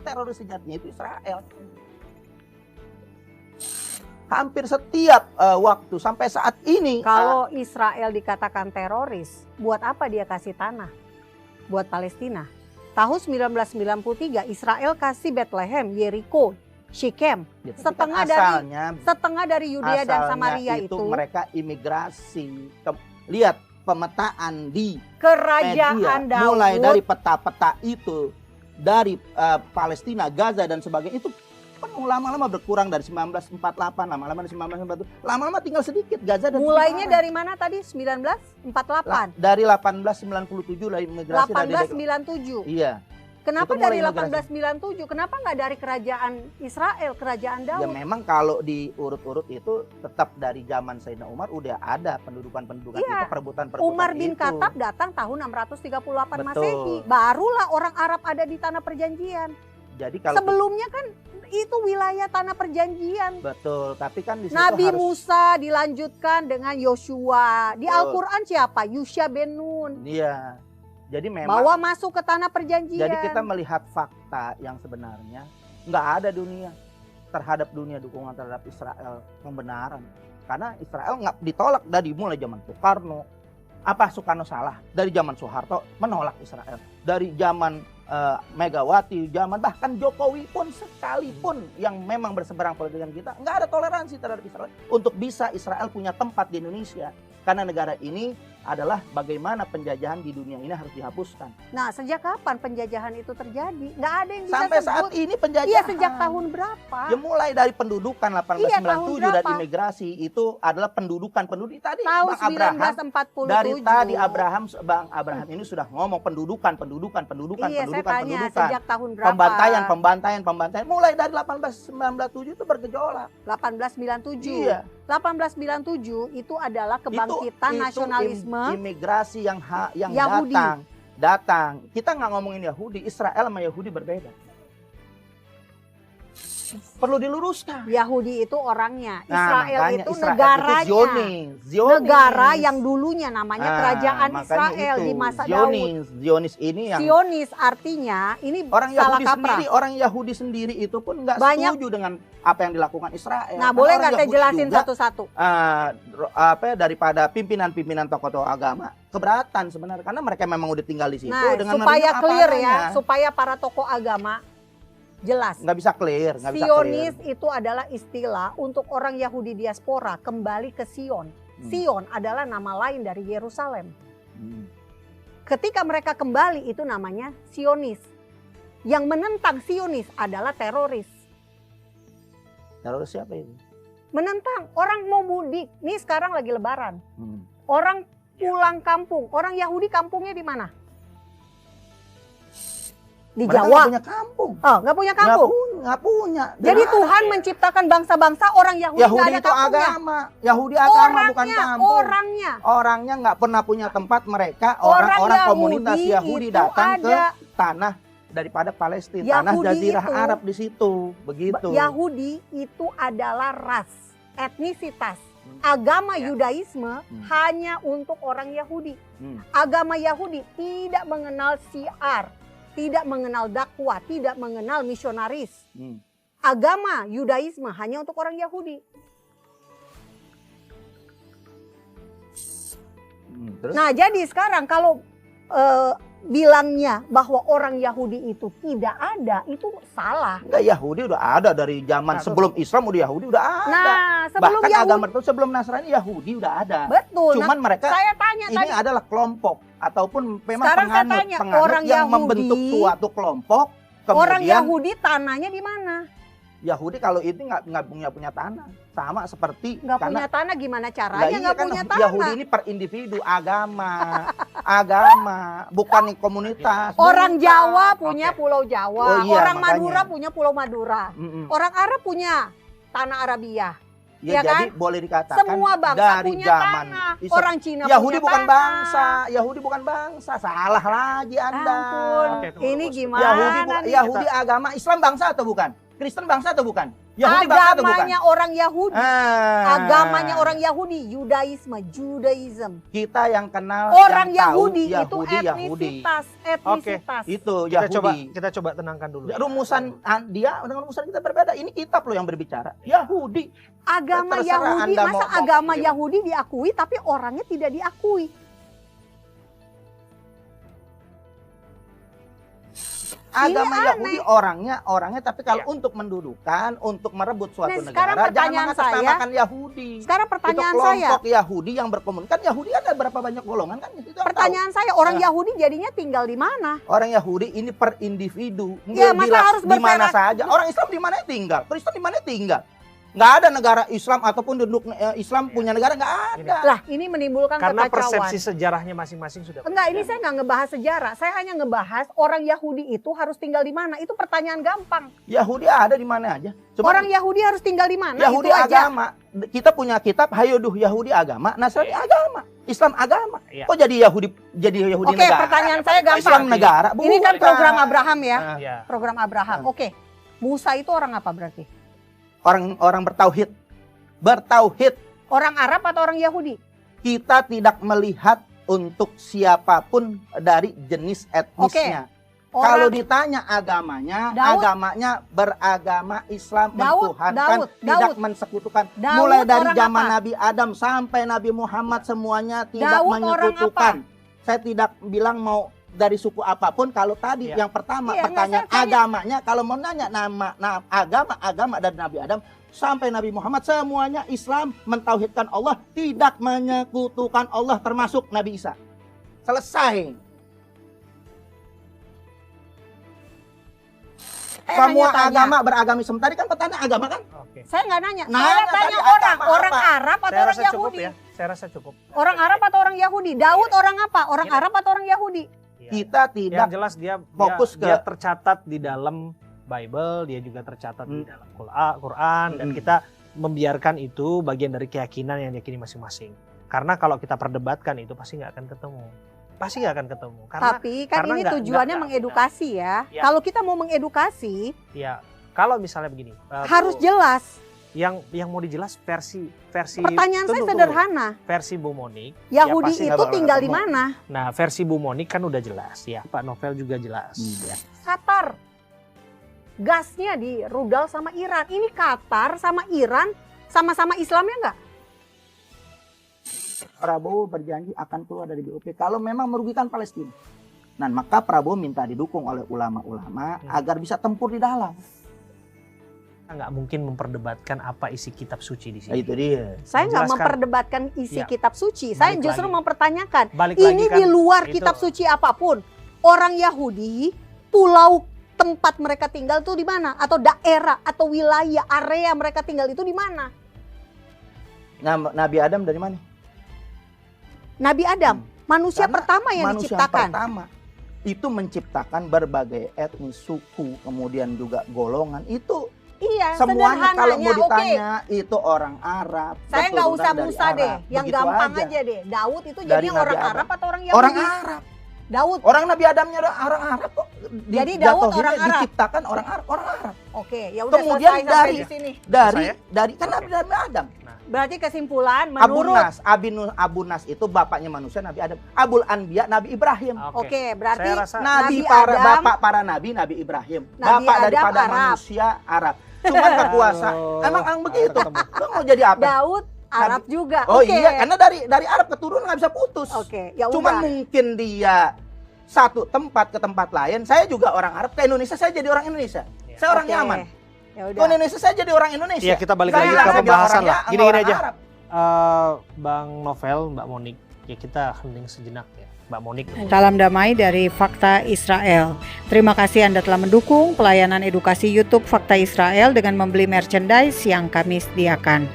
teroris sejatinya itu Israel. Hampir setiap waktu sampai saat ini. Kalau Israel dikatakan teroris, buat apa dia kasih tanah buat Palestina? Tahun 1993 Israel kasih Bethlehem, Yeriko, Shechem, Ya, setengah dari Yudea dan Samaria itu mereka imigrasi. Lihat pemetaan di kerajaan media, Daud. mulai dari peta-peta itu dari Palestina, Gaza dan sebagainya itu penuh, lama-lama berkurang dari 1948, lama-lama dari 1947, lama-lama tinggal sedikit Gaza dan mulainya dari mana tadi? 1948. Dari 1897 lah imigrasi 1897. Iya. Kenapa Itu dari mulai imigrasi. 1897? Kenapa nggak dari kerajaan Israel, kerajaan Daud? Ya memang kalau diurut-urut itu tetap dari zaman Sayyidina Umar udah ada pendudukan-pendudukan Iya. itu, perebutan-perebutan Umar bin itu. Khattab datang tahun 638 Betul. Masehi. Barulah orang Arab ada di tanah perjanjian. Jadi kalau Sebelumnya kan itu wilayah tanah perjanjian. betul, tapi kan di situ Nabi harus Musa dilanjutkan dengan Yosua. Di Betul. Al-Quran siapa? Yusha bin Nun. iya. Jadi memang Bawa masuk ke tanah perjanjian. jadi kita melihat fakta yang sebenarnya nggak ada dunia terhadap dunia dukungan terhadap Israel pembenaran. Karena Israel nggak ditolak dari mulai zaman Soekarno. Apa Soekarno salah? Dari zaman Soeharto menolak Israel. Dari zaman Megawati, zaman bahkan Jokowi pun sekalipun yang memang berseberang politik dengan kita, nggak ada toleransi terhadap Israel untuk bisa Israel punya tempat di Indonesia. Karena negara ini adalah bagaimana penjajahan di dunia ini harus dihapuskan. Nah, sejak kapan penjajahan itu terjadi? Nggak ada yang bisa Sampai sebut. saat ini penjajahan. Iya, sejak tahun berapa? Ya mulai dari pendudukan 1897 Iya, tahun dan berapa? imigrasi itu adalah pendudukan penduduk tadi Tahun Bang Abraham 1947. dari tadi Bang Abraham ini sudah ngomong pendudukan Iya, saya tanya sejak tahun berapa? pembantaian mulai dari 1897 itu bergejolak. 1897. Iya. 1897 itu adalah kebangkitan nasionalisme. Imigrasi yang Yahudi. datang. Kita nggak ngomongin Yahudi, Israel sama Yahudi berbeda. Perlu diluruskan. Yahudi itu orangnya, Nah, Israel makanya itu Israel negaranya. itu Zionis. Negara yang dulunya namanya kerajaan makanya Israel itu. di masa Daud. Zionis ini yang Zionis artinya ini orang salah Yahudi kaprah. sendiri, orang Yahudi sendiri itu pun nggak Banyak. setuju dengan apa yang dilakukan Israel. Nah, Karena boleh orang nggak saya Yahudi jelasin juga, satu-satu? Daripada pimpinan-pimpinan tokoh-tokoh agama keberatan sebenarnya karena mereka memang udah tinggal di situ Nah, dengan supaya menerima apa clear adanya. ya, supaya para tokoh agama jelas. Nggak bisa clear, nggak bisa Zionis clear. itu adalah istilah untuk orang Yahudi diaspora kembali ke Sion. Sion adalah nama lain dari Yerusalem. Ketika mereka kembali itu namanya Sionis. Yang menentang Sionis adalah teroris. Teroris siapa itu? Menentang orang mau mudik. Nih sekarang lagi lebaran. Orang pulang kampung. Orang Yahudi kampungnya di mana? Di Mereka Jawa. nggak punya kampung. Oh, nggak punya kampung. Nggak punya. Jadi Tuhan menciptakan bangsa-bangsa, orang Yahudi nggak Yahudi ada itu kampungnya. agama. Yahudi agama bukan kampung. Orangnya nggak pernah punya tempat mereka. Orang Orang-orang Yahudi komunitas Yahudi itu datang ke ada. tanah daripada Palestina, tanah Yahudi Jazirah itu- Arab di situ, begitu. Yahudi itu adalah ras, etnisitas. Agama Yudaisme hanya untuk orang Yahudi. Agama Yahudi tidak mengenal syiar, tidak mengenal dakwah, tidak mengenal misionaris. Agama Yudaisme hanya untuk orang Yahudi. Terus? Nah, jadi sekarang kalau bilangnya bahwa orang Yahudi itu tidak ada, itu salah. Enggak, Yahudi udah ada dari zaman sebelum Islam, udah Yahudi udah ada. Nah, sebelum Bahkan Yahudi, agama itu sebelum Nasrani Yahudi udah ada. betul. Cuman mereka saya tanya ini tadi, adalah kelompok ataupun memang Sekarang saya penganut, tanya, penganut orang yang Yahudi- membentuk suatu kelompok. orang Kemudian Yahudi tanahnya di mana? Yahudi kalau itu nggak punya tanah, sama seperti Nggak punya tanah, gimana caranya nggak kan punya tanah? Yahudi ini per individu, agama, bukan komunitas. Orang bukan. Jawa punya Pulau Jawa, Oh iya, orang makanya. Madura punya Pulau Madura, orang Arab punya tanah Arabia. Ya, Ya jadi kan? boleh dikatakan Semua bangsa dari punya zaman tanah. Islam. Orang Cina Yahudi punya bukan tanah. bangsa, Yahudi bukan bangsa, salah lagi Anda. Ampun, Oke, tunggu, ini tunggu. gimana Yahudi nih? Yahudi agama, Islam bangsa atau bukan? Kristen bangsa atau bukan? Yahudi bangsa atau bukan? Agamanya orang Yahudi. Agamanya orang Yahudi, Yudaisme, Judaism. Kita yang kenal Orang yang tahu Yahudi itu etnisitas. Itu Kita coba tenangkan dulu. Rumusan dia dengan rumusan kita berbeda. Ini kitab loh yang berbicara. Yahudi. Agama Terserah Yahudi, Anda masa mau agama gimana. Yahudi diakui tapi orangnya tidak diakui? Agama Ini Yahudi orangnya tapi kalau untuk mendudukan, untuk merebut suatu Nah, sekarang negara, jangan pertanyaan mengatasnamakan Yahudi. Sekarang pertanyaan itu saya, kelompok Yahudi yang berkomunikasi. Kan Yahudi ada berapa banyak golongan kan? Itu yang pertanyaan saya, orang Yahudi jadinya tinggal di mana? tahu. Orang Yahudi ini per individu. Ya, masa harus di mana berfera- saja. Orang Islam di mana tinggal? Kristen di mana tinggal? Nggak ada negara Islam ataupun duduk Islam punya negara, nggak ada. Lah, ini menimbulkan Karena kekacauan. persepsi sejarahnya masing-masing sudah. Enggak, ini saya nggak ngebahas sejarah. Saya hanya ngebahas orang Yahudi itu harus tinggal di mana. Itu pertanyaan gampang. Yahudi ada di mana aja. Cuma Orang Yahudi harus tinggal di mana? Yahudi itu aja. agama. Kita punya kitab Hayuduh Yahudi agama, Nasrani agama, Islam agama. Iya. Kok jadi Yahudi Oke, negara? pertanyaan saya Islam gampang. negara. Ini kan Bukan. program Abraham ya. Ya. Program Abraham. Oke. Musa itu orang apa berarti? Orang bertauhid. Bertauhid. Orang Arab atau orang Yahudi? Kita tidak melihat untuk siapapun dari jenis etnisnya. Kalau Orang ditanya agamanya, Daud. agamanya beragama Islam, Daud, mentuhankan, Daud, tidak Daud. mensekutukan. Daud Mulai dari orang zaman apa? Nabi Adam sampai Nabi Muhammad semuanya tidak Daud orang menyekutukan. Saya tidak bilang mau dari suku apapun. Kalau tadi Ya. yang pertama Iya, pertanyaan nggak, saya tanya. agamanya, kalau mau nanya agama dari Nabi Adam sampai Nabi Muhammad semuanya Islam, mentauhidkan Allah, tidak menyekutukan Allah, termasuk Nabi Isa. Selesai. Semua hanya tanya. agama beragamisme. Tadi kan pertanyaan agama kan? Oke. Saya nggak nanya. Nanya Saya tanya tadi orang. agama Orang apa? Arab atau Saya orang rasa cukup Yahudi? ya. Saya rasa cukup. Orang Arab atau orang Yahudi? Daud orang apa? Orang Ini- Arab atau orang Yahudi? Iya. Kita Yang tidak jelas dia fokus dia ke- tercatat di dalam Bible, dia juga tercatat di dalam Quran, dan Hmm. kita membiarkan itu bagian dari keyakinan yang diyakini masing-masing. Karena kalau kita perdebatkan itu pasti nggak akan ketemu. Pasti nggak akan ketemu. Tapi kan karena ini nggak- tujuannya nggak- mengedukasi ya. Ya. Kalau kita mau mengedukasi Ya, kalau misalnya begini, harus jelas. yang mau dijelas versi Pertanyaan saya tunggu. sederhana. versi Bu Monik. Yahudi pasti nggak itu bakal tinggal di ketemu. mana? Nah, versi Bu Monik kan udah jelas ya. Pak Novel juga jelas. Iya. Qatar. Gasnya di rudal sama Iran. Ini Qatar sama Iran sama-sama Islamnya nggak? Prabowo berjanji akan keluar dari BOP kalau memang merugikan Palestina. Nah, maka Prabowo minta didukung oleh ulama-ulama agar bisa tempur di dalam. Kita nggak mungkin memperdebatkan apa isi kitab suci di Nah, sini. itu dia. Saya nggak Menjelaskan. memperdebatkan isi Ya. kitab suci. Saya Balik justru lagi. mempertanyakan. Balik Ini lagi kan, di luar itu- kitab suci apapun. Orang Yahudi, pulau tempat mereka tinggal itu di mana? Atau daerah atau wilayah area mereka tinggal itu di mana? Nah, Nabi Adam dari mana? Nabi Adam, manusia Karena pertama yang manusia diciptakan. pertama itu menciptakan berbagai etnis, suku, kemudian juga golongan. Itu Iya, semuanya kalau sederhananya. mau Oke, ditanya itu orang Arab. saya nggak keturunan usah dari Musa deh, Arab. yang Begitu gampang aja. aja deh. Daud itu Dari jadi Nabi orang Adam. Arab atau orang Yahudi? Orang Arab. Daud. Orang Nabi Adamnya orang Arab kok. Jadi Daud Dijatuhinnya, orang Arab. diciptakan orang Arab, orang Arab. Oke, ya udah Kemudian selesai sampai dari- di sini. Dari kan Oke. Nabi Adam. Berarti kesimpulan Abu menurut Nas, Abu Nas itu bapaknya manusia Nabi Adam. Abul Anbiya Nabi Ibrahim. Oke, berarti Saya rasa Nabi Nabi para Adam- bapak para nabi Nabi Ibrahim. Nabi Bapak Adam daripada Arab. manusia Arab. Cuman kekuasaan. Emang begitu. Lu mau jadi apa? Daud Arab juga. Oh Oke. iya, karena dari Arab keturunan nggak bisa putus. Oke, ya Cuman udah. mungkin dia satu tempat ke tempat lain. Saya juga orang Arab, ke Indonesia saya jadi orang Indonesia. Iya. Saya orang Oke. nyaman. Ya Ke udah. Indonesia saya jadi orang Indonesia. Iya, kita balik Saya lagi nggak ke bilang pembahasan orangnya lah. sama Gini orang aja. Arab. Bang Novel, Mbak Monik, ya kita hening sejenak ya. Mbak Monik. Salam damai dari Fakta Israel. Terima kasih Anda telah mendukung pelayanan edukasi YouTube Fakta Israel dengan membeli merchandise yang kami sediakan.